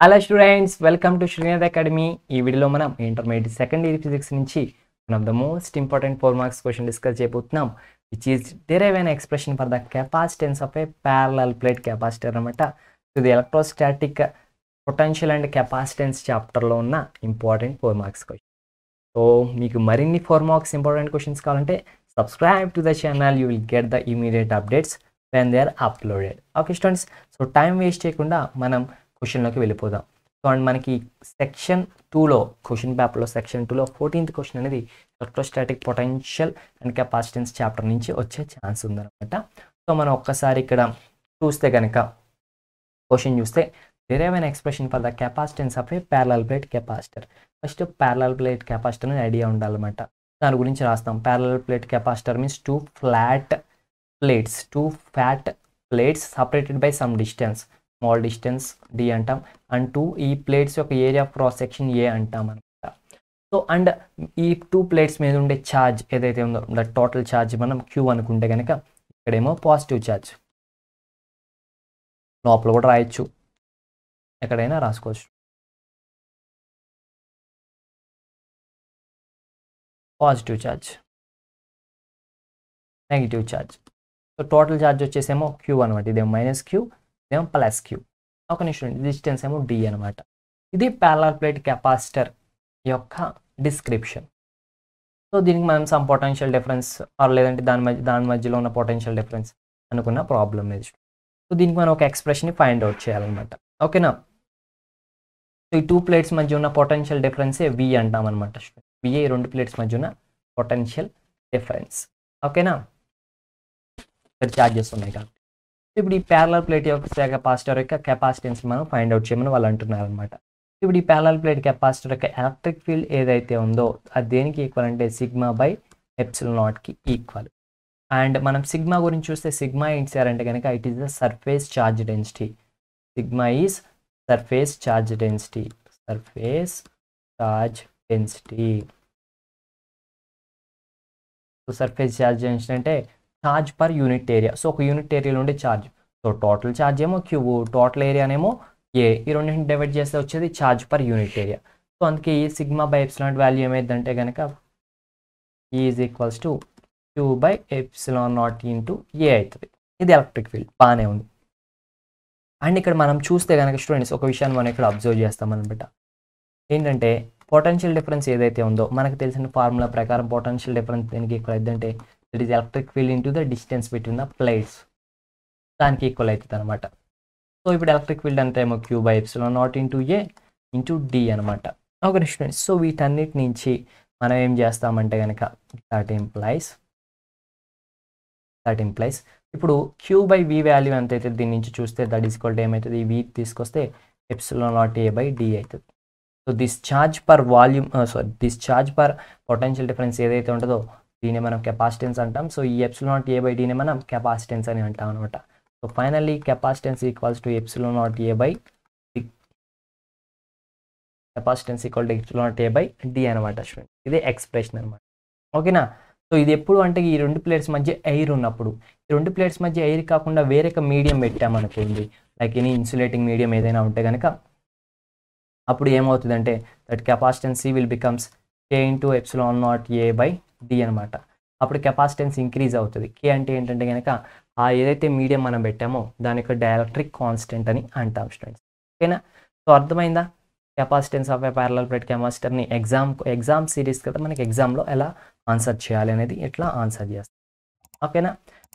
Hello students, welcome to Srinath academy. ఈ వీడియోలో మనం ఇంటర్మీడియట్ సెకండ్ ఇయర్ ఫిజిక్స్ నుంచి one of the most important 4 marks question discuss చేయబోతున్నాం, which is derive an expression for the capacitance of a parallel plate capacitor అనమాట. ఇది electrostatic potential and capacitance చాప్టర్లో ఉన్న important 4 marks question. So మీకు మరిన్ని 4 marks important questions కావాలంటే subscribe to the channel, you will get the immediate updates when they are uploaded. Okay students, so time waste చేయకుండా మనం క్వశ్చన్లోకి వెళ్ళిపోదాం. సో అండ్ మనకి section 2లో క్వశ్చన్ పేపర్లో సెక్షన్ 2లో 14th క్వశ్చన్ అనేది electrostatic potential and capacitance chapter నుంచి వచ్చే ఛాన్స్ ఉందన్నమాట. సో మనం ఒక్కసారి ఇక్కడ చూస్తే కనుక క్వశ్చన్ చూస్తే derive an expression for the capacitance of a parallel plate capacitor. First parallel plate capacitor అనేది ఐడియా ఉండాలన్నమాట. దాని గురించి రాస్తాం. parallel plate capacitor means two fat plates separated by some distance, small distance d అంటాం, and two ఈ plates యొక్క area of cross section ఏ అంటాం అనమాట. సో అండ్ ఈ 2 ప్లేట్స్ మీద ఉండే ఛార్జ్ ఏదైతే ఉందో ద టోటల్ ఛార్జ్ మనం క్యూ అనుకుంటే కనుక ఇక్కడేమో పాజిటివ్ ఛార్జ్, లోపల కూడా రాయొచ్చు, ఎక్కడైనా రాసుకోవచ్చు. Positive charge, negative charge. So total charge వచ్చేసేమో క్యూ అనమాట. ఇదేమో మైనస్ క్యూ, ఇదేమో ప్లస్ క్యూ. ఒక నిమిషం, డిస్టెన్స్ ఏమో డి అనమాట. ఇది ప్యారలల్ ప్లేట్ కెపాసిటర్ యొక్క డిస్క్రిప్షన్. సో దీనికి మనం సమ్ పొటెన్షియల్ డిఫరెన్స్ ఆర్ లేదంటే దాని మధ్యలో ఉన్న పొటెన్షియల్ డిఫరెన్స్ అనుకున్న ప్రాబ్లం లేదు. సో దీనికి మనం ఒక ఎక్స్ప్రెషన్ని ఫైండ్ అవుట్ చేయాలన్నమాట. ఓకేనా. సో ఈ 2 ప్లేట్స్ మధ్య ఉన్న పొటెన్షియల్ డిఫరెన్సే వి అంటాం అనమాట. వి ఈ 2 ప్లేట్స్ మధ్య ఉన్న పొటెన్షియల్ డిఫరెన్స్. ఓకేనా. ఛార్జెస్ ఉన్నాయి కాబట్టి ఇప్పుడు ఈ ప్యారలల్ ప్లేట్ యొక్క కెపాసిటర్ యొక్క కెపాసిటెన్స్ మనం ఫైండ్ అవుట్ చేయమని వాళ్ళు అంటున్నారు అనమాట. ఇప్పుడు ఈ ప్యారలల్ ప్లేట్ కెపాసిటర్ యొక్క ఎలక్ట్రిక్ ఫీల్డ్ ఏదైతే ఉందో అది దేనికి ఈక్వల్ అంటే సిగ్మా బై ఎప్సిలాన్ నాట్కి ఈక్వల్. అండ్ మనం సిగ్మా గురించి చూస్తే సిగ్మా ఏంటి సార్ అంటే కనుక it is the surface charge density. Sigma is surface charge density, surface charge density. So surface charge density అంటే charge per unit area. So ఒక unit ఏరియాలో ఉండే ఛార్జ్. సో టోటల్ ఛార్జ్ ఏమో క్యూ, టోటల్ ఏరియానేమో A. ఈ రెండింటిని divide చేస్తే వచ్చేది charge per unit area. So అందుకే ఈ సిగ్మా బై ఎప్సిలాన్ వాల్యూ ఏమైందంటే కనుక is equals to Q by epsilon naught into A అవుతుంది. ఇది ఎలక్ట్రిక్ ఫీల్డ్, బాగానే ఉంది. అండ్ ఇక్కడ మనం చూస్తే కనుక స్టూడెంట్స్ ఒక విషయాన్ని మనం ఇక్కడ అబ్జర్వ్ చేస్తామన్నమాట. ఏంటంటే పొటెన్షియల్ డిఫరెన్స్ ఏదైతే ఉందో మనకు తెలిసిన ఫార్ములా ప్రకారం పొటెన్షియల్ డిఫరెన్స్ దేనికి ఈక్వల్ అవుతుందంటే it is electric field into the distance between the plates, దానికి ఈక్వల్ అవుతుంది అనమాట. సో ఇప్పుడు ఎలక్ట్రిక్ ఫీల్డ్ అంతా ఏమో Q by epsilon naught into A into D అనమాట. ఓకే స్టూడెంట్స్, సో వీటన్నిటి నుంచి మనం ఏం చేస్తామంటే కనుక దట్ ఇంప్లైస్ ఇప్పుడు క్యూ బై వి వాల్యూ ఎంత అవుతుంది దీని నుంచి చూస్తే దట్ ఈస్ ఈక్వల్ టు ఏమవుతుంది, ఈ వి తీసుకొస్తే epsilon naught A by D అవుతుంది. So this charge per volume this charge per potential difference ఏదైతే ఉంటుందో దీన్ని మనం కెపాసిటెన్స్ అంటాం. సో ఈ ఎప్సిలాన్ నాట్ ఏ బై డీని మనం కెపాసిటెన్స్ అని అంటాం అనమాట. So finally capacitance equals to epsilon naught A by capacitance equal to epsilon naught A by D అనమాట స్టూడెంట్. ఇదే ఎక్స్ప్రెషన్ అనమాట. ఓకేనా. సో ఇది ఎప్పుడు అంటే ఈ 2 ప్లేట్స్ మధ్య ఎయిర్ ఉన్నప్పుడు, ఈ 2 ప్లేట్స్ మధ్య ఎయిర్ కాకుండా వేరే మీడియం పెట్టామనుకోండి, లైక్ ఎనీ ఇన్సులేటింగ్ మీడియం ఏదైనా ఉంటే కనుక అప్పుడు ఏమవుతుందంటే that capacitance C will becomes K into epsilon naught A by D అనమాట. అప్పుడు కెపాసిటెన్స్ ఇంక్రీజ్ అవుతుంది. కే అంటే ఏంటంటే కనుక ఆ ఏదైతే మీడియం మనం పెట్టామో దాని యొక్క డైఎలక్ట్రిక్ కాన్స్టెంట్ అని అంటాం స్టూడెంట్స్. ఓకేనా. సో అర్థమైందా capacitance of a parallel plate కెపాసిటర్ని ఎగ్జామ్ సిరీస్ కదా మనకి ఎగ్జామ్లో ఎలా ఆన్సర్ చేయాలి అనేది ఎట్లా ఆన్సర్ చేస్తాం. ఓకేనా.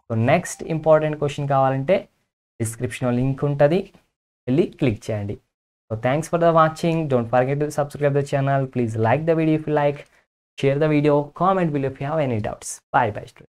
సో నెక్స్ట్ ఇంపార్టెంట్ క్వశ్చన్ కావాలంటే డిస్క్రిప్షన్లో లింక్ ఉంటుంది, వెళ్ళి క్లిక్ చేయండి. So thanks for the watching. Don't forget to subscribe the channel. Please like the video if you like. Share the video. Comment below if you have any doubts. Bye bye students.